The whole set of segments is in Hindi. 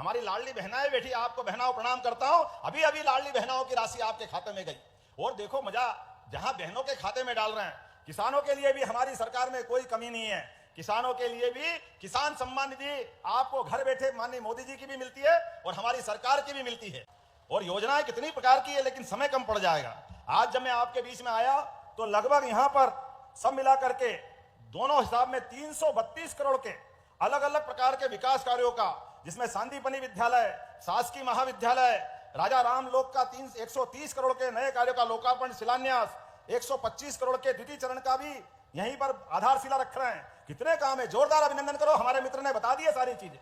हमारी लाडली बहनाएं बैठी, आपको बहनाओं प्रणाम करता हूं। अभी अभी लाडली बहनाओं की राशि आपके खाते में गई। और देखो मजा, जहां बहनों के खाते में डाल रहे हैं, किसानों के लिए भी हमारी सरकार में कोई कमी नहीं है। किसानों के लिए भी किसान सम्मान निधि आपको घर बैठे माननीय मोदी जी की भी मिलती है और हमारी सरकार की भी मिलती है। और योजनाएं कितनी प्रकार की है, लेकिन समय कम पड़ जाएगा। आज जब मैं आपके बीच में आया तो लगभग यहां पर सब मिला करके दोनों हिसाब में 332 करोड़ के अलग अलग प्रकार के विकास कार्यों का, जिसमें सांदीपनी विद्यालय, शासकीय महाविद्यालय, राजा राम लोक का 130 करोड़ के नए कार्यों का लोकार्पण शिलान्यास, 125 करोड़ के द्वितीय चरण का भी यहीं पर आधारशिला रख रहे हैं। कितने काम है, जोरदार अभिनंदन करो। हमारे मित्र ने बता दिए सारी चीजें।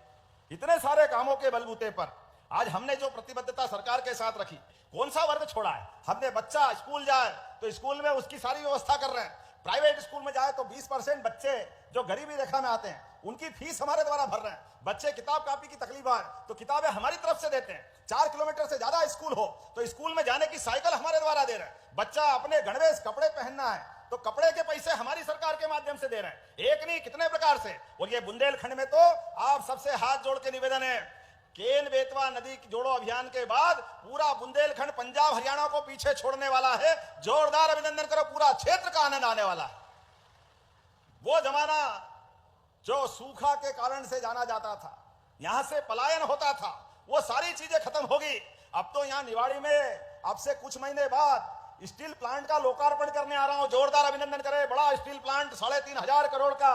इतने सारे कामों के बलबूते पर आज हमने जो प्रतिबद्धता सरकार के साथ रखी, कौन सा वर्ग छोड़ा है हमने। बच्चा स्कूल जाए तो स्कूल में उसकी सारी व्यवस्था कर रहे हैं। प्राइवेट स्कूल में जाए तो 20% बच्चे जो गरीबी रेखा में आते हैं उनकी फीस हमारे द्वारा भर रहे हैं। बच्चे किताब कापी की तकलीफ है तो किताबें हमारी तरफ से देते हैं। 4 किलोमीटर से ज्यादा स्कूल हो तो स्कूल में जाने की साइकिल हमारे द्वारा दे रहे हैं। बच्चा अपने गणवेश कपड़े पहनना है तो कपड़े के पैसे हमारी सरकार के माध्यम से दे रहे हैं। एक नहीं, कितने प्रकार से। और ये बुंदेलखंड में तो आप सबसे हाथ जोड़ के निवेदन है, केन बेतवा नदी जोड़ो अभियान के बाद पूरा बुंदेलखंड पंजाब हरियाणा को पीछे छोड़ने वाला है। जोरदार अभिनंदन करो, पूरा क्षेत्र का आनंद आने वाला है। वो जमाना जो सूखा के कारण से जाना जाता था, यहां से पलायन होता था, वो सारी चीजें खत्म होगी। अब तो यहां निवाड़ी में अब से कुछ महीने बाद स्टील प्लांट का लोकार्पण करने आ रहा हूं। जोरदार अभिनंदन करें। बड़ा स्टील प्लांट 3,500 करोड़ का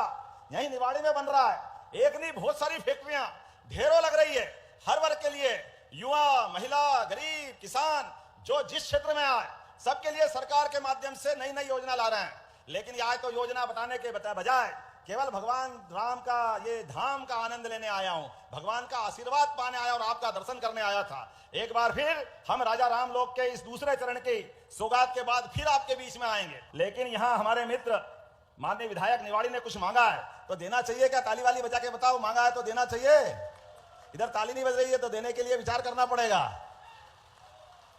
यही निवाड़ी में बन रहा है। एक नहीं, बहुत सारी फैक्ट्रियां ढेरों लग रही है हर वर्ग के लिए, युवा, महिला, गरीब, किसान, जो जिस क्षेत्र में आए सबके लिए सरकार के माध्यम से नई नई योजना ला रहे हैं। लेकिन यह तो योजना बताने के बजाय केवल भगवान राम का ये धाम का आनंद लेने आया हूं, भगवान का आशीर्वाद पाने आया और आपका दर्शन करने आया था। एक बार फिर हम राजा राम लोक के इस दूसरे चरण की सौगात के बाद फिर आपके बीच में आएंगे। लेकिन यहां हमारे मित्र माननीय विधायक निवाड़ी ने कुछ मांगा है तो देना चाहिए क्या? ताली वाली बजा के बताओ, मांगा है तो देना चाहिए। इधर ताली नहीं बज रही है तो देने के लिए विचार करना पड़ेगा।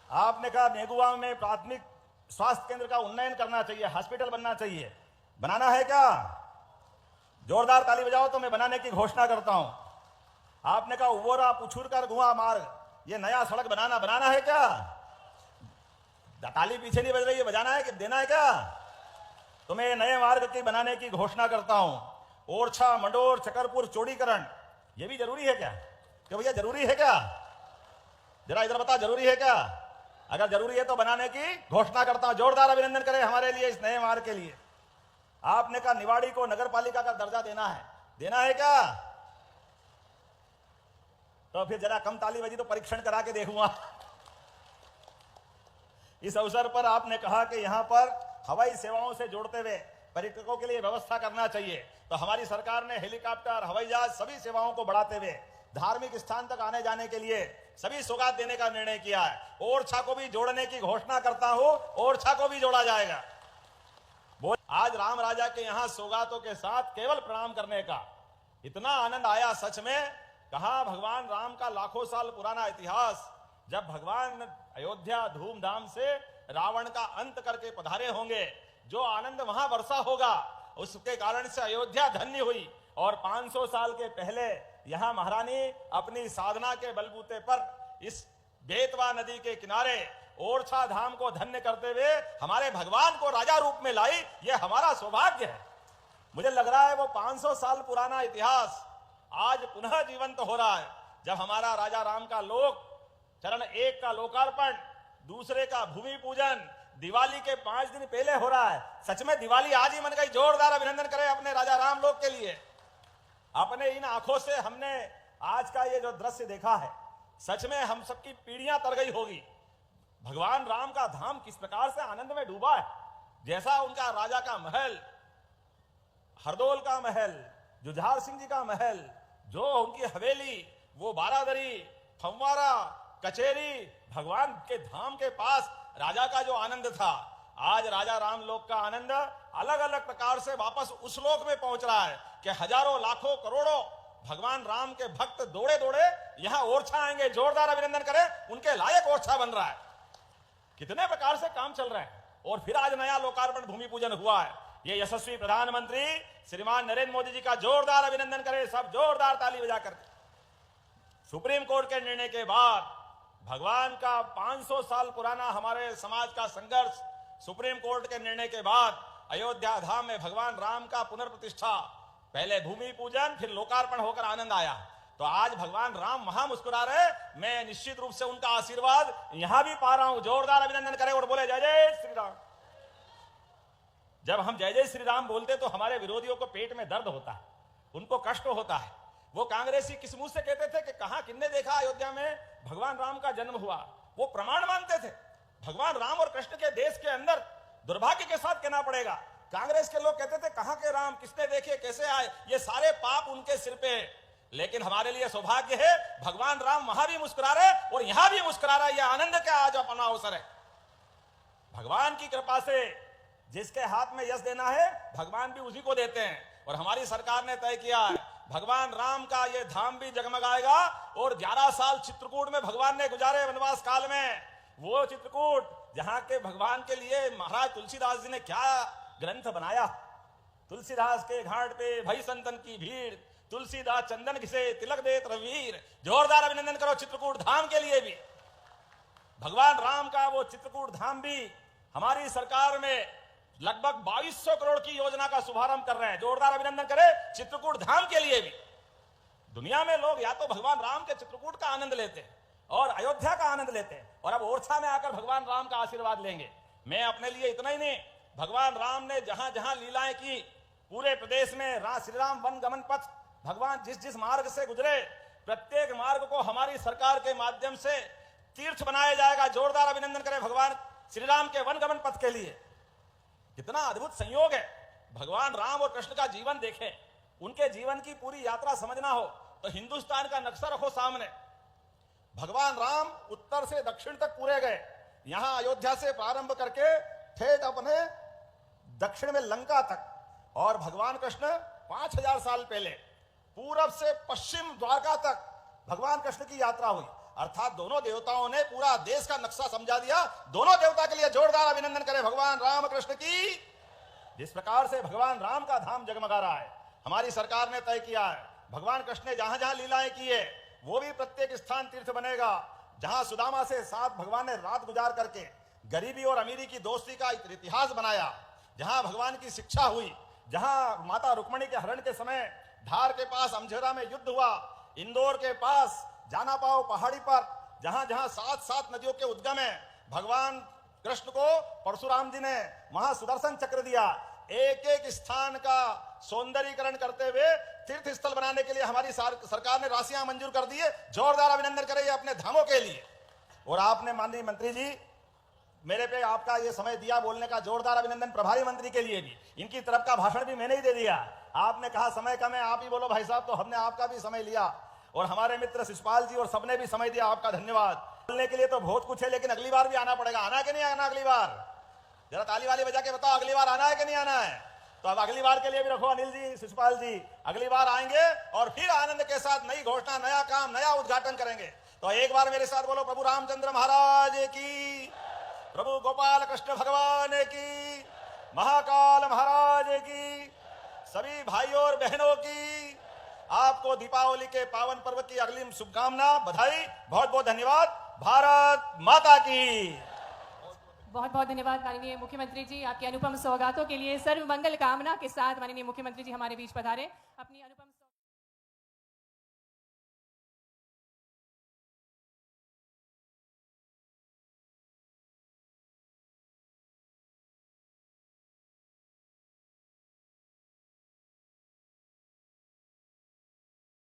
आपने कहा नेगुआ में प्राथमिक स्वास्थ्य केंद्र का उन्नयन करना चाहिए, हॉस्पिटल बनना चाहिए। बनाना है क्या? जोरदार ताली बजाओ तो मैं बनाने की घोषणा करता हूं। आपने कहा उवोरा पुछुरकर गुआ मार्ग, ये नया सड़क बनाना है क्या? ताली पीछे नहीं बज रही है, बजाना है कि देना है क्या? तो मैं नए मार्ग की बनाने की घोषणा करता हूं। ओरछा, मंडोर, चकरपुर चौड़ीकरण, ये भी जरूरी है क्या? कि भैया जरूरी है क्या? जरा इधर बता, जरूरी है क्या? अगर जरूरी है तो बनाने की घोषणा करता हूं। जोरदार अभिनंदन करें हमारे लिए इस नए मार्ग के लिए। आपने कहा निवाड़ी को नगर पालिका का दर्जा देना है क्या? तो फिर जरा कम ताली बजी तो परीक्षण करा के देखूंगा। इस अवसर पर आपने कहा कि यहां पर हवाई सेवाओं से जोड़ते हुए पर्यटकों के लिए व्यवस्था करना चाहिए। तो हमारी सरकार ने हेलीकॉप्टर, हवाई जहाज सभी सेवाओं को बढ़ाते हुए धार्मिक स्थान तक आने जाने के लिए सभी सौगात देने का निर्णय किया है। ओरछा को भी जोड़ने की घोषणा करता हूं, ओरछा को भी जोड़ा जाएगा। आज राम राजा के यहां सौगातों के साथ केवल प्रणाम करने का इतना आनंद आया। सच में कहा भगवान राम का लाखों साल पुराना इतिहास, जब भगवान अयोध्या धूमधाम से रावण का अंत करके पधारे होंगे, जो आनंद वहां वर्षा होगा उसके कारण से अयोध्या धन्य हुई। और 500 साल के पहले यहां महारानी अपनी साधना के बलबूते पर इस बेतवा नदी के किनारे ओरछा धाम को धन्य करते हुए हमारे भगवान को राजा रूप में लाई। यह हमारा सौभाग्य है। मुझे लग रहा है वो 500 साल पुराना इतिहास आज पुनः जीवंत हो रहा है, जब हमारा राजा राम का लोक चरण 1 का लोकार्पण, दूसरे का भूमि पूजन दिवाली के 5 दिन पहले हो रहा है। सच में दिवाली आज ही मन गई। जोरदार अभिनंदन करें अपने राजा राम लोक के लिए। अपने इन आंखों से हमने आज का ये जो दृश्य देखा है, सच में हम सबकी पीढ़ियां तर गई होगी। भगवान राम का धाम किस प्रकार से आनंद में डूबा है। जैसा उनका राजा का महल, हरदौल का महल, जुझार सिंह जी का महल, जो उनकी हवेली, वो बारादरी, फव्वारा, कचेरी, भगवान के धाम के पास राजा का जो आनंद था, आज राजा राम लोक का आनंद अलग अलग प्रकार से वापस उस लोक में पहुंच रहा है कि हजारों, लाखों, करोड़ों भगवान राम के भक्त दौड़े दौड़े यहां ओरछा आएंगे। जोरदार अभिनंदन करें, उनके लायक ओरछा बन रहा है। कितने प्रकार से काम चल रहे हैं। और फिर आज नया लोकार्पण भूमि पूजन हुआ है। ये यशस्वी प्रधानमंत्री श्रीमान नरेंद्र मोदी जी का जोरदार अभिनंदन करें सब, जोरदार ताली बजा कर। सुप्रीम कोर्ट के निर्णय के बाद भगवान का 500 साल पुराना हमारे समाज का संघर्ष, सुप्रीम कोर्ट के निर्णय के बाद अयोध्या धाम में भगवान राम का पुनर्प्रतिष्ठा, पहले भूमि पूजन फिर लोकार्पण होकर आनंद आया। तो आज भगवान राम वहां मुस्कुरा रहे, मैं निश्चित रूप से उनका आशीर्वाद यहां भी पा रहा हूं। जोरदार अभिनंदन करें और बोले जय जय श्री राम। जब हम जय जय श्री राम बोलते तो हमारे विरोधियों को पेट में दर्द होता है, उनको कष्ट होता है। वो कांग्रेसी किस मुंह से कहते थे कि कहां किसने देखा अयोध्या में भगवान राम का जन्म हुआ। वो प्रमाण मानते थे। भगवान राम और कृष्ण के देश के अंदर दुर्भाग्य के साथ कहना पड़ेगा, कांग्रेस के लोग कहते थे कहां के राम, किसने देखे, कैसे आए, ये सारे पाप उनके सिर पे। लेकिन हमारे लिए सौभाग्य है, भगवान राम वहां भी मुस्कुरा रहे और यहां भी मुस्कुरा रहे। यह आनंद का आज अपना अवसर है। भगवान की कृपा से जिसके हाथ में यश देना है भगवान भी उसी को देते हैं। और हमारी सरकार ने तय किया है भगवान राम का ये धाम भी जगमगाएगा। और 11 साल चित्रकूट में भगवान ने गुजारे वनवास काल में, वो चित्रकूट जहां के भगवान के लिए महाराज तुलसीदास जी ने क्या ग्रंथ बनाया। तुलसीदास के घाट पे भई संतन की भीड़, तुलसीदास चंदन घिसे तिलक देत रघुवीर। जोरदार अभिनंदन करो चित्रकूट धाम के लिए भी। भगवान राम का वो चित्रकूट धाम भी हमारी सरकार में लगभग 2200 करोड़ की योजना का शुभारंभ कर रहे हैं। जोरदार अभिनंदन करें चित्रकूट धाम के लिए भी। दुनिया में लोग या तो भगवान राम के चित्रकूट का आनंद लेते हैं और अयोध्या का आनंद लेते हैं, और अब ओरछा में आकर भगवान राम का आशीर्वाद लेंगे। मैं अपने लिए इतना ही नहीं, भगवान राम ने जहां जहां लीलाएं की पूरे प्रदेश में, श्री राम वन गमन पथ, भगवान जिस जिस मार्ग से गुजरे प्रत्येक मार्ग को हमारी सरकार के माध्यम से तीर्थ बनाया जाएगा। जोरदार अभिनंदन करें भगवान श्री राम के वन गमन पथ के लिए। कितना अद्भुत संयोग है। भगवान राम और कृष्ण का जीवन देखें, उनके जीवन की पूरी यात्रा समझना हो तो हिंदुस्तान का नक्शा रखो सामने। भगवान राम उत्तर से दक्षिण तक पूरे गए। यहां अयोध्या से प्रारंभ करके ठेठ अपने दक्षिण में लंका तक, और भगवान कृष्ण 5000 साल पहले पूरब से पश्चिम द्वारका तक भगवान कृष्ण की यात्रा हुई। अर्थात दोनों देवताओं ने पूरा देश का नक्शा समझा दिया। दोनों देवता के लिए जोरदार अभिनंदन करें भगवान राम कृष्ण की। जिस प्रकार से भगवान राम का धाम जगमगा रहा है, हमारी सरकार ने तय किया है भगवान कृष्ण ने जहां जहां लीलाएं की है वो भी प्रत्येक स्थान तीर्थ बनेगा। जहां सुदामा से साथ भगवान ने रात गुजार करके गरीबी और अमीरी की दोस्ती का इतिहास बनाया, जहां भगवान की शिक्षा हुई, जहां माता रुक्मणी के हरण के समय धार के पास अमझेरा में युद्ध हुआ, इंदौर के पास जाना पाओ पहाड़ी पर जहां जहां 7 नदियों के उद्गम है, भगवान कृष्ण को परशुराम जी ने वहां सुदर्शन चक्र दिया। एक एक स्थान का सौंदर्यीकरण करते हुए तीर्थ स्थल बनाने के लिए हमारी सरकार ने राशियां मंजूर कर दी है। जोरदार अभिनंदन करें अपने धामों के लिए। और आपने माननीय मंत्री जी मेरे पे आपका ये समय दिया बोलने का, जोरदार अभिनंदन प्रभारी मंत्री के लिए भी। इनकी तरफ का भाषण भी मैंने ही दे दिया। आपने कहा समय कम है, आप ही बोलो भाई साहब, तो हमने आपका भी समय लिया। और हमारे मित्र शिषपाल जी और सबने भी समय दिया, आपका धन्यवाद। बोलने के लिए तो बहुत कुछ है, लेकिन अगली बार भी आना पड़ेगा। आना है कि नहीं आना अगली बार? जरा ताली वाली बजा के बताओ अगली बार आना है कि नहीं आना है। तो अब अगली बार के लिए भी रखो अनिल जी, शिषपाल जी, अगली बार आएंगे और फिर आनंद के साथ नई घोषणा, नया काम, नया उद्घाटन करेंगे। तो एक बार मेरे साथ बोलो प्रभु रामचंद्र महाराज की, प्रभु गोपाल कृष्ण भगवान की, महाकाल महाराज की, सभी भाइयों और बहनों की आपको दीपावली के पावन पर्व की अग्रिम शुभकामना, बधाई, बहुत बहुत धन्यवाद। भारत माता की। बहुत बहुत धन्यवाद माननीय मुख्यमंत्री जी, आपके अनुपम सौगातों के लिए। सर्व मंगल कामना के साथ माननीय मुख्यमंत्री जी हमारे बीच पधारे। अपनी अनुपम